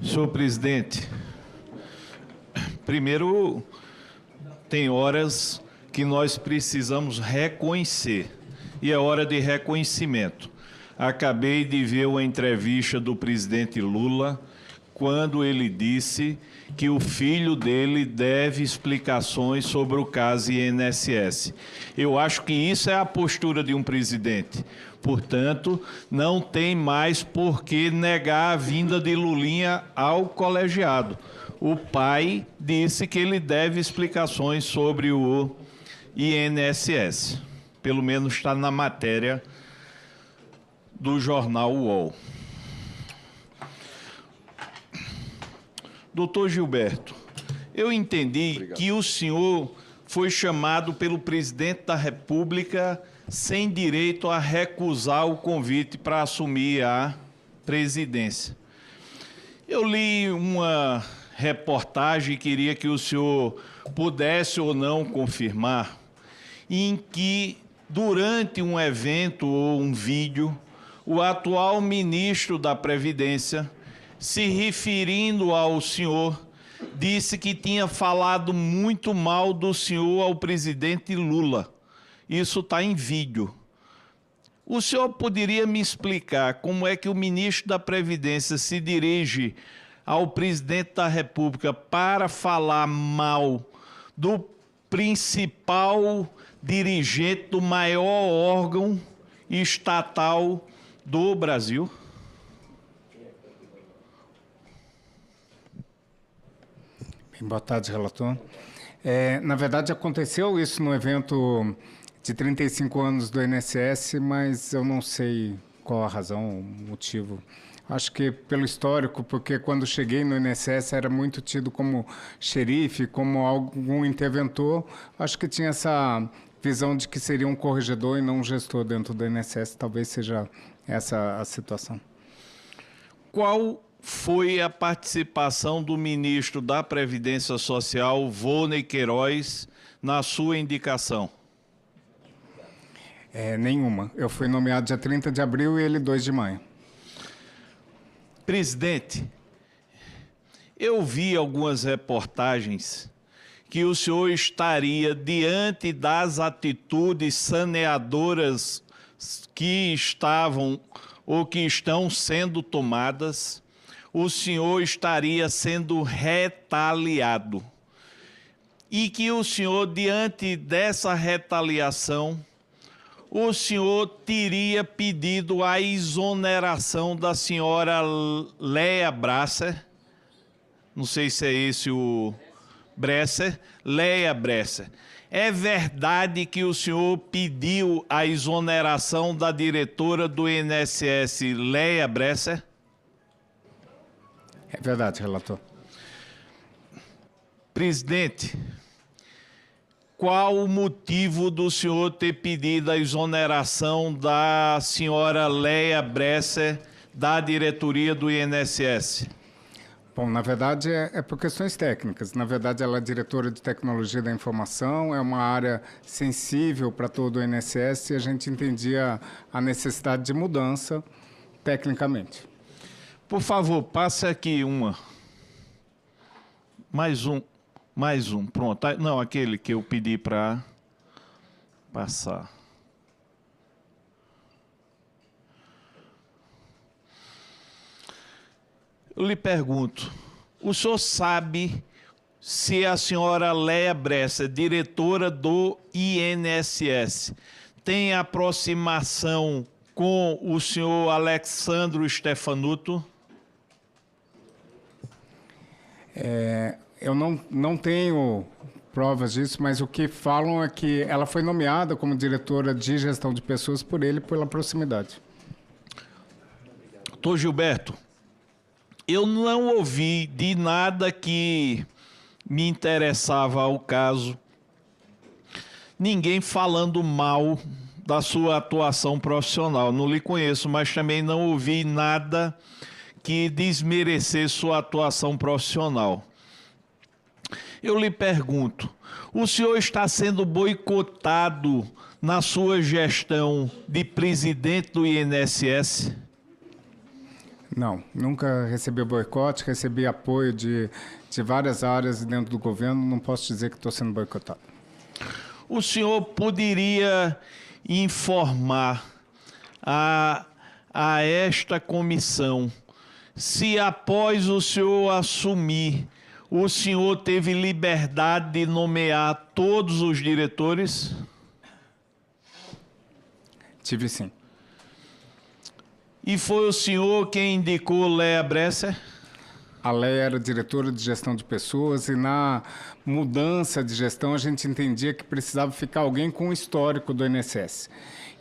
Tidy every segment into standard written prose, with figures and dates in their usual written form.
Senhor presidente, primeiro, tem horas que nós precisamos reconhecer, e é hora de reconhecimento. Acabei de ver uma entrevista do presidente Lula, quando ele disse que o filho dele deve explicações sobre o caso INSS. Eu acho que isso é a postura de um presidente. Portanto, não tem mais por que negar a vinda de Lulinha ao colegiado. O pai disse que ele deve explicações sobre o INSS. Pelo menos está na matéria do jornal UOL. Doutor Gilberto, eu entendi que o senhor foi chamado pelo presidente da República sem direito a recusar o convite para assumir a presidência. Eu li uma reportagem, queria que o senhor pudesse ou não confirmar, em que, durante um evento ou um vídeo, o atual ministro da Previdência, se referindo ao senhor, disse que tinha falado muito mal do senhor ao presidente Lula. Isso está em vídeo. O senhor poderia me explicar como é que o ministro da Previdência se dirige ao presidente da República para falar mal do principal dirigente do maior órgão estatal do Brasil? Bem, boa tarde, relator. Na verdade, aconteceu isso no evento de 35 anos do INSS, mas eu não sei qual a razão, o motivo. Acho que pelo histórico, porque quando cheguei no INSS era muito tido como xerife, como algum interventor. Acho que tinha essa visão de que seria um corregedor e não um gestor dentro do INSS. Talvez seja essa a situação. Qual foi a participação do ministro da Previdência Social, Volney Queiroz, na sua indicação? Nenhuma. Eu fui nomeado dia 30 de abril e ele 2 de maio. Presidente, eu vi algumas reportagens que o senhor estaria diante das atitudes saneadoras que estavam ou que estão sendo tomadas, o senhor estaria sendo retaliado. E que o senhor, diante dessa retaliação, o senhor teria pedido a exoneração da senhora Léa Bresser, não sei se é esse o Bresser, Léa Bresser. É verdade que o senhor pediu a exoneração da diretora do INSS, Léa Bresser? É verdade, relator. Presidente, qual o motivo do senhor ter pedido a exoneração da senhora Léa Bresser da diretoria do INSS? Bom, na verdade é por questões técnicas. Na verdade, ela é diretora de tecnologia da informação, é uma área sensível para todo o INSS e a gente entendia a necessidade de mudança tecnicamente. Por favor, passe aqui uma. Mais um, pronto. Não, aquele que eu pedi para passar. Eu lhe pergunto, o senhor sabe se a senhora Léa Bresser, diretora do INSS, tem aproximação com o senhor Alexandro Stefanuto? Eu não tenho provas disso, mas o que falam é que ela foi nomeada como diretora de gestão de pessoas por ele pela proximidade. Doutor Gilberto, eu não ouvi de nada que me interessava ao caso, ninguém falando mal da sua atuação profissional. Não lhe conheço, mas também não ouvi nada que desmerecesse sua atuação profissional. Eu lhe pergunto, o senhor está sendo boicotado na sua gestão de presidente do INSS? Não, nunca recebi boicote, recebi apoio de várias áreas dentro do governo, não posso dizer que estou sendo boicotado. O senhor poderia informar a esta comissão se após o senhor assumir, o senhor teve liberdade de nomear todos os diretores? Tive sim. E foi o senhor quem indicou Léa Bresser? A Léa era diretora de gestão de pessoas e na mudança de gestão a gente entendia que precisava ficar alguém com o histórico do INSS.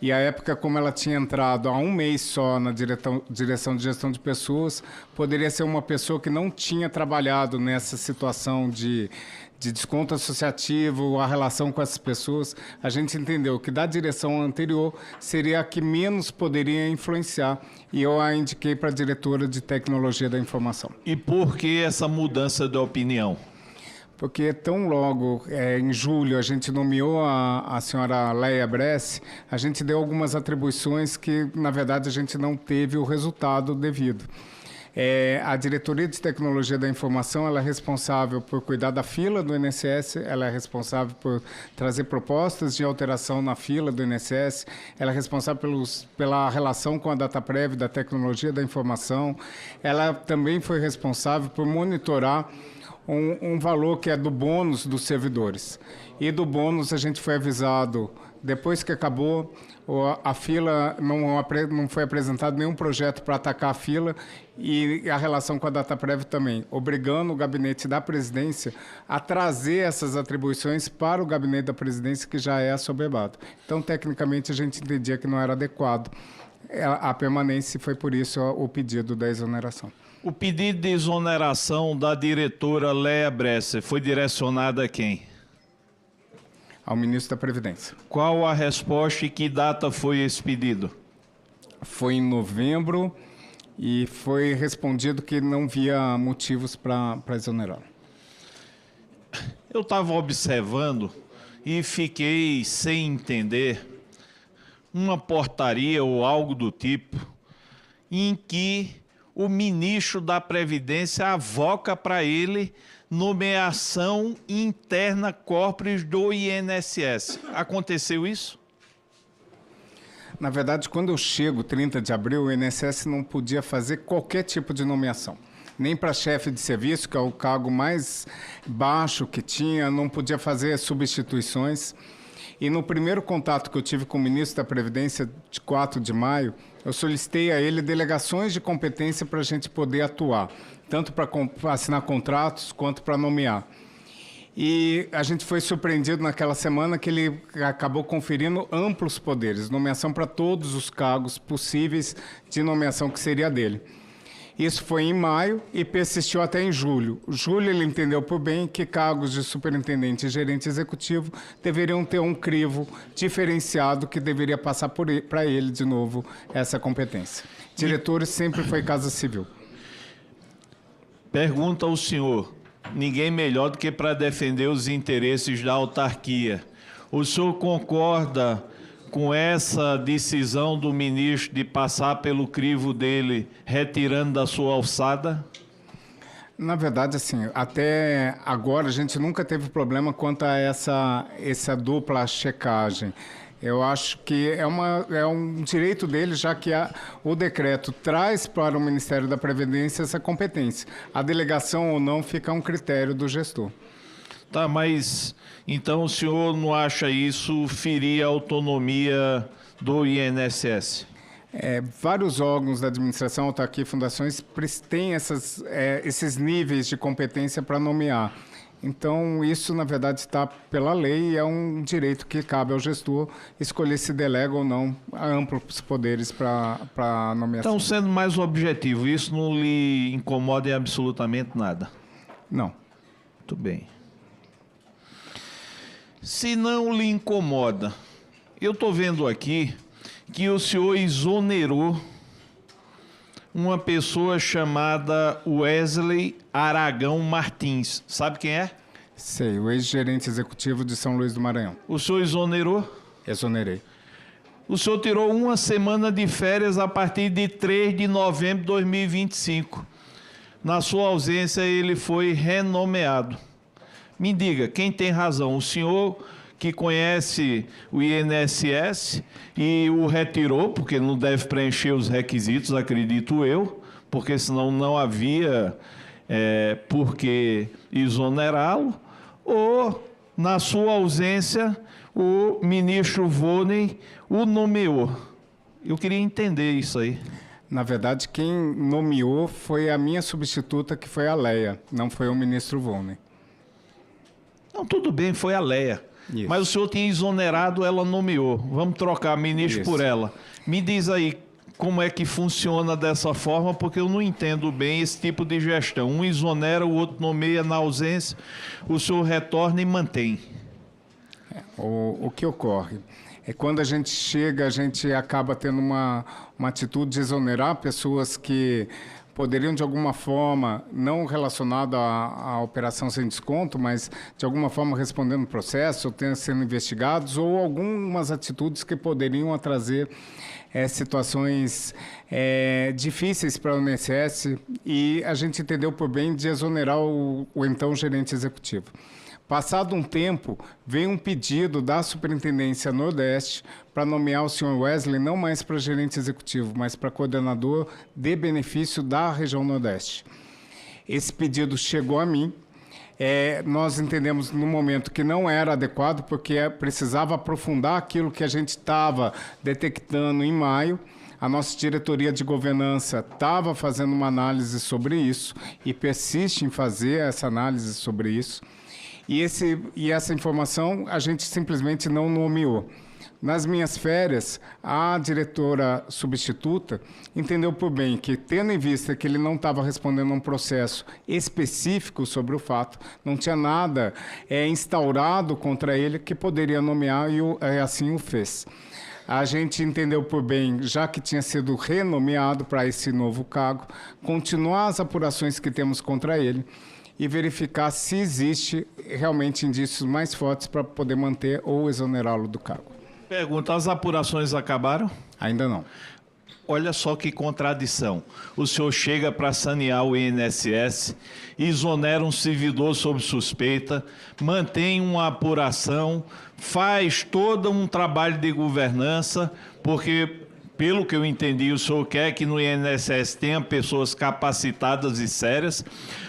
E à época, como ela tinha entrado há um mês só na direção de gestão de pessoas, poderia ser uma pessoa que não tinha trabalhado nessa situação de desconto associativo, a relação com essas pessoas. A gente entendeu que da direção anterior seria a que menos poderia influenciar e eu a indiquei para a diretora de tecnologia da informação. E por que essa mudança de opinião? Porque tão logo, em julho, a gente nomeou a senhora Léa Bresser, a gente deu algumas atribuições que, na verdade, a gente não teve o resultado devido. A Diretoria de Tecnologia da Informação ela é responsável por cuidar da fila do INSS, ela é responsável por trazer propostas de alteração na fila do INSS, ela é responsável pela relação com a DataPrev, da Tecnologia da Informação, ela também foi responsável por monitorar um valor que é do bônus dos servidores. E do bônus a gente foi avisado, depois que acabou, a fila não foi apresentado nenhum projeto para atacar a fila e a relação com a DataPrev também, obrigando o gabinete da presidência a trazer essas atribuições para o gabinete da presidência, que já é assoberbado. Então, tecnicamente, a gente entendia que não era adequado a permanência e foi por isso o pedido da exoneração. O pedido de exoneração da diretora Léa Bresser foi direcionado a quem? Ao ministro da Previdência. Qual a resposta e que data foi esse pedido? Foi em novembro e foi respondido que não via motivos para exonerar. Eu estava observando e fiquei sem entender uma portaria ou algo do tipo em que o ministro da Previdência avoca para ele nomeação interna corporis do INSS. Aconteceu isso? Na verdade, quando eu chego, 30 de abril, o INSS não podia fazer qualquer tipo de nomeação. Nem para chefe de serviço, que é o cargo mais baixo que tinha, não podia fazer substituições. E no primeiro contato que eu tive com o ministro da Previdência, de 4 de maio, eu solicitei a ele delegações de competência para a gente poder atuar, tanto para assinar contratos quanto para nomear. E a gente foi surpreendido naquela semana que ele acabou conferindo amplos poderes, nomeação para todos os cargos possíveis de nomeação que seria dele. Isso foi em maio e persistiu até em julho. Julho ele entendeu por bem que cargos de superintendente e gerente executivo deveriam ter um crivo diferenciado que deveria passar para ele de novo essa competência. Diretores sempre foi Casa Civil. Pergunta ao senhor, ninguém melhor do que para defender os interesses da autarquia. O senhor concorda com essa decisão do ministro de passar pelo crivo dele, retirando da sua alçada? Na verdade, assim, até agora a gente nunca teve problema quanto a essa dupla checagem. Eu acho que é um direito dele, já que o decreto traz para o Ministério da Previdência essa competência. A delegação ou não fica a um critério do gestor. Tá, mas então o senhor não acha isso ferir a autonomia do INSS? Vários órgãos da administração, autarquia e fundações têm esses níveis de competência para nomear. Então, isso, na verdade, está pela lei e é um direito que cabe ao gestor escolher se delega ou não amplos poderes para nomeação. Então, sendo mais objetivo, isso não lhe incomoda em absolutamente nada? Não. Muito bem. Se não lhe incomoda, eu estou vendo aqui que o senhor exonerou uma pessoa chamada Wesley Aragão Martins. Sabe quem é? Sei, o ex-gerente executivo de São Luís do Maranhão. O senhor exonerou? Exonerei. O senhor tirou uma semana de férias a partir de 3 de novembro de 2025. Na sua ausência, ele foi renomeado. Me diga, quem tem razão? O senhor que conhece o INSS e o retirou, porque não deve preencher os requisitos, acredito eu, porque senão não havia por que exonerá-lo, ou, na sua ausência, o ministro Volney o nomeou. Eu queria entender isso aí. Na verdade, quem nomeou foi a minha substituta, que foi a Leia, não foi o ministro Volney. Não, tudo bem, foi a Leia. Isso. Mas o senhor tinha exonerado, ela nomeou. Vamos trocar ministro por ela. Me diz aí como é que funciona dessa forma, porque eu não entendo bem esse tipo de gestão. Um exonera, o outro nomeia na ausência, o senhor retorna e mantém. O que ocorre é quando a gente chega, a gente acaba tendo uma atitude de exonerar pessoas que poderiam, de alguma forma, não relacionado à operação sem desconto, mas de alguma forma respondendo o processo, ou sendo investigados, ou algumas atitudes que poderiam trazer situações difíceis para o INSS, e a gente entendeu por bem de exonerar o então gerente executivo. Passado um tempo, veio um pedido da Superintendência Nordeste para nomear o senhor Wesley não mais para gerente executivo, mas para coordenador de benefício da região Nordeste. Esse pedido chegou a mim. Nós entendemos no momento que não era adequado, porque precisava aprofundar aquilo que a gente estava detectando em maio. A nossa diretoria de governança estava fazendo uma análise sobre isso e persiste em fazer essa análise sobre isso. E essa informação a gente simplesmente não nomeou. Nas minhas férias, a diretora substituta entendeu por bem que, tendo em vista que ele não estava respondendo a um processo específico sobre o fato, não tinha nada instaurado contra ele que poderia nomear, e assim o fez. A gente entendeu por bem, já que tinha sido renomeado para esse novo cargo, continuar as apurações que temos contra ele e verificar se existe realmente indícios mais fortes para poder manter ou exonerá-lo do cargo. Pergunta, as apurações acabaram? Ainda não. Olha só que contradição. O senhor chega para sanear o INSS, exonera um servidor sob suspeita, mantém uma apuração, faz todo um trabalho de governança, porque, pelo que eu entendi, o senhor quer que no INSS tenha pessoas capacitadas e sérias.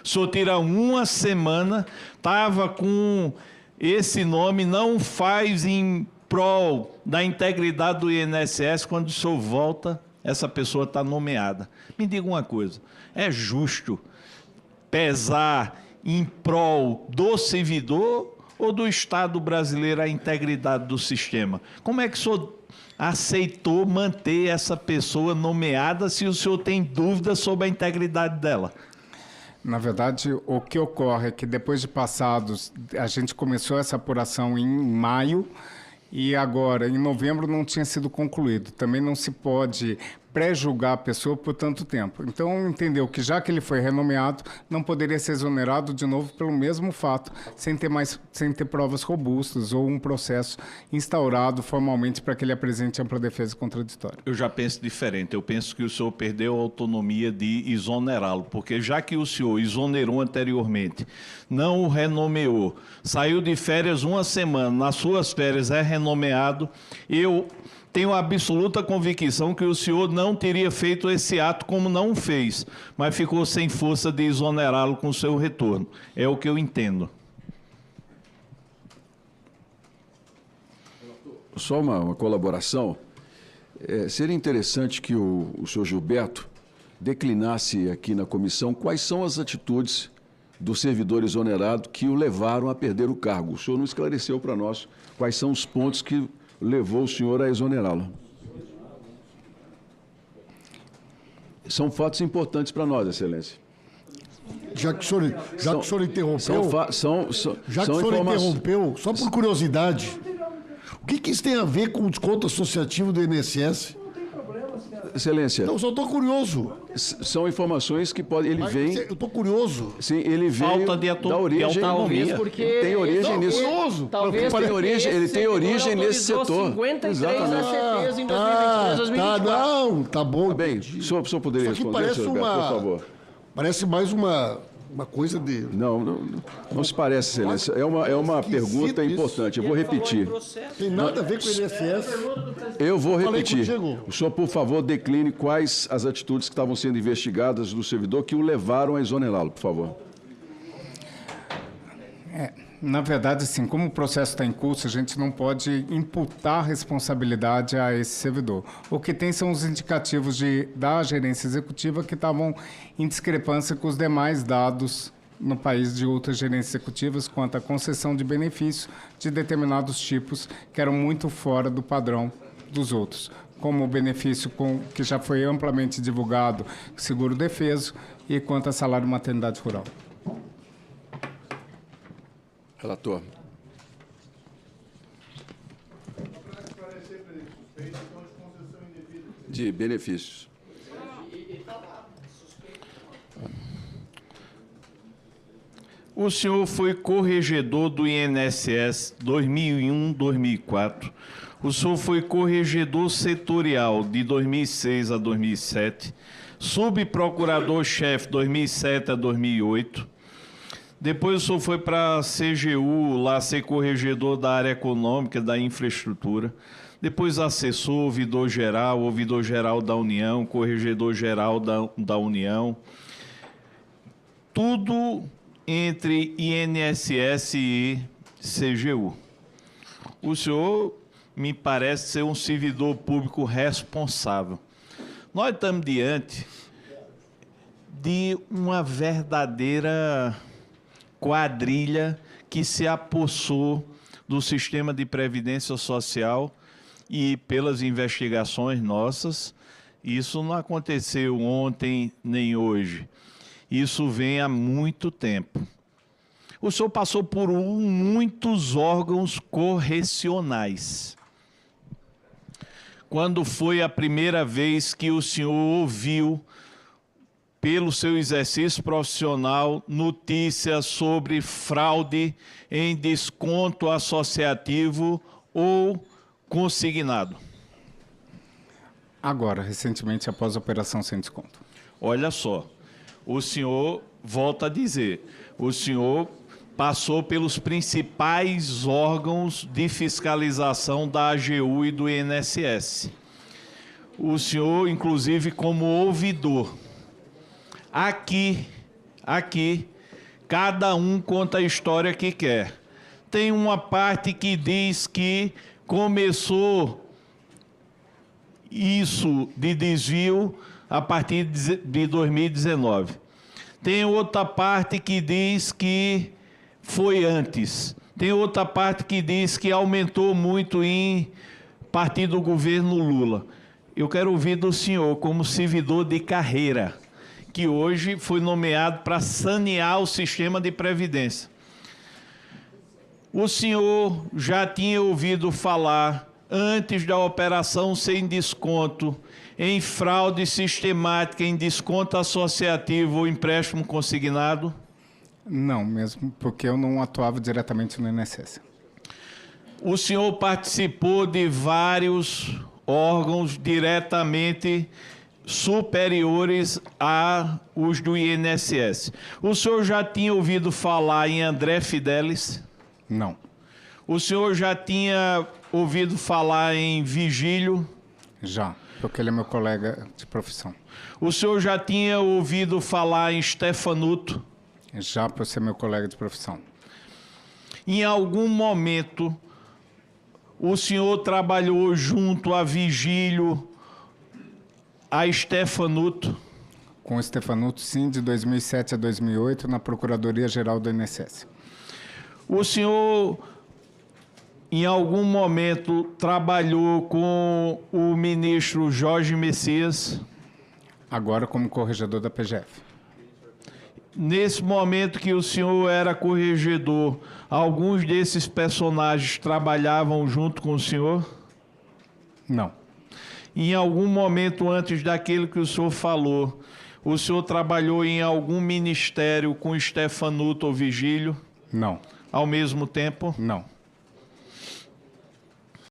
O senhor tira uma semana, estava com esse nome, não faz em prol da integridade do INSS, quando o senhor volta, essa pessoa está nomeada. Me diga uma coisa, é justo pesar em prol do servidor ou do Estado brasileiro a integridade do sistema? Como é que o senhor aceitou manter essa pessoa nomeada se o senhor tem dúvidas sobre a integridade dela? Na verdade, o que ocorre é que depois de passados, a gente começou essa apuração em maio, e agora, em novembro, não tinha sido concluído. Também não se pode pré-julgar a pessoa por tanto tempo. Então, entendeu que, já que ele foi renomeado, não poderia ser exonerado de novo pelo mesmo fato, sem ter provas robustas ou um processo instaurado formalmente para que ele apresente ampla defesa contraditória. Eu já penso diferente. Eu penso que o senhor perdeu a autonomia de exonerá-lo, porque já que o senhor exonerou anteriormente, não o renomeou, saiu de férias uma semana, nas suas férias é renomeado, eu tenho a absoluta convicção que o senhor não teria feito esse ato como não fez, mas ficou sem força de exonerá-lo com o seu retorno. É o que eu entendo. Só uma colaboração. Seria interessante que o senhor Gilberto declinasse aqui na comissão quais são as atitudes do servidor exonerado que o levaram a perder o cargo. O senhor não esclareceu para nós quais são os pontos que levou o senhor a exonerá-lo. São fatos importantes para nós, Excelência. Já que o senhor interrompeu, só por curiosidade, o que isso tem a ver com o desconto associativo do INSS? Excelência, Não, só estou curioso. são informações que podem... Ele vem... Eu estou curioso. Sim, ele veio Falta de da origem... Talvez porque... Tem origem nisso. Curioso. Talvez Ele tem porque origem, ele esse tem servidor origem nesse autorizou setor. 53 Exatamente. ACTs em 2023, Tá, 2024. não, tá bom. Bem, o senhor poderia Isso aqui responder, parece senhor Gilberto, por favor. Parece mais uma coisa de... Não se parece, Excelência. É uma pergunta isso. importante. Eu vou repetir. Tem nada a ver com o INSS. Eu vou Falei repetir. contigo. O senhor, por favor, decline quais as atitudes que estavam sendo investigadas do servidor que o levaram a exonerá-lo, por favor. Na verdade, assim, como o processo está em curso, a gente não pode imputar responsabilidade a esse servidor. O que tem são os indicativos da gerência executiva que estavam em discrepância com os demais dados no país de outras gerências executivas quanto à concessão de benefícios de determinados tipos que eram muito fora do padrão dos outros, como o benefício que já foi amplamente divulgado, seguro defeso, e quanto a salário maternidade rural. Relator. De benefícios. O senhor foi corregedor do INSS 2001-2004. O senhor foi corregedor setorial de 2006 a 2007, subprocurador-chefe 2007 a 2008. Depois o senhor foi para a CGU, lá ser corregedor da área econômica, da infraestrutura. Depois assessor, ouvidor-geral da União, corregedor-geral da União. Tudo entre INSS e CGU. O senhor me parece ser um servidor público responsável. Nós estamos diante de uma verdadeira quadrilha que se apossou do sistema de previdência social e, pelas investigações nossas, isso não aconteceu ontem nem hoje. Isso vem há muito tempo. O senhor passou por muitos órgãos correcionais. Quando foi a primeira vez que o senhor ouviu, pelo seu exercício profissional, notícias sobre fraude em desconto associativo ou consignado? Agora, recentemente, após a operação sem desconto. Olha só, o senhor, volta a dizer, o senhor passou pelos principais órgãos de fiscalização da AGU e do INSS. O senhor, inclusive, como ouvidor. Aqui, cada um conta a história que quer. Tem uma parte que diz que começou isso de desvio a partir de 2019. Tem outra parte que diz que foi antes. Tem outra parte que diz que aumentou muito a partir do governo Lula. Eu quero ouvir do senhor, como servidor de carreira, que hoje foi nomeado para sanear o sistema de previdência. O senhor já tinha ouvido falar, antes da operação sem desconto, em fraude sistemática, em desconto associativo ou empréstimo consignado? Não, mesmo porque eu não atuava diretamente no INSS. O senhor participou de vários órgãos diretamente superiores aos do INSS. O senhor já tinha ouvido falar em André Fidelis? Não. O senhor já tinha ouvido falar em Vigílio? Já, porque ele é meu colega de profissão. O senhor já tinha ouvido falar em Stefanuto? Já por ser meu colega de profissão. Em algum momento, o senhor trabalhou junto a Vigílio, a Stefanuto? Com o Stefanuto, sim, de 2007 a 2008, na Procuradoria-Geral do INSS. O senhor, em algum momento, trabalhou com o ministro Jorge Messias? Agora como corregedor da PGF. Nesse momento que o senhor era corregedor, alguns desses personagens trabalhavam junto com o senhor? Não. Em algum momento antes daquele que o senhor falou, o senhor trabalhou em algum ministério com Stefanuto ou Vigílio? Não, Ao mesmo tempo? não.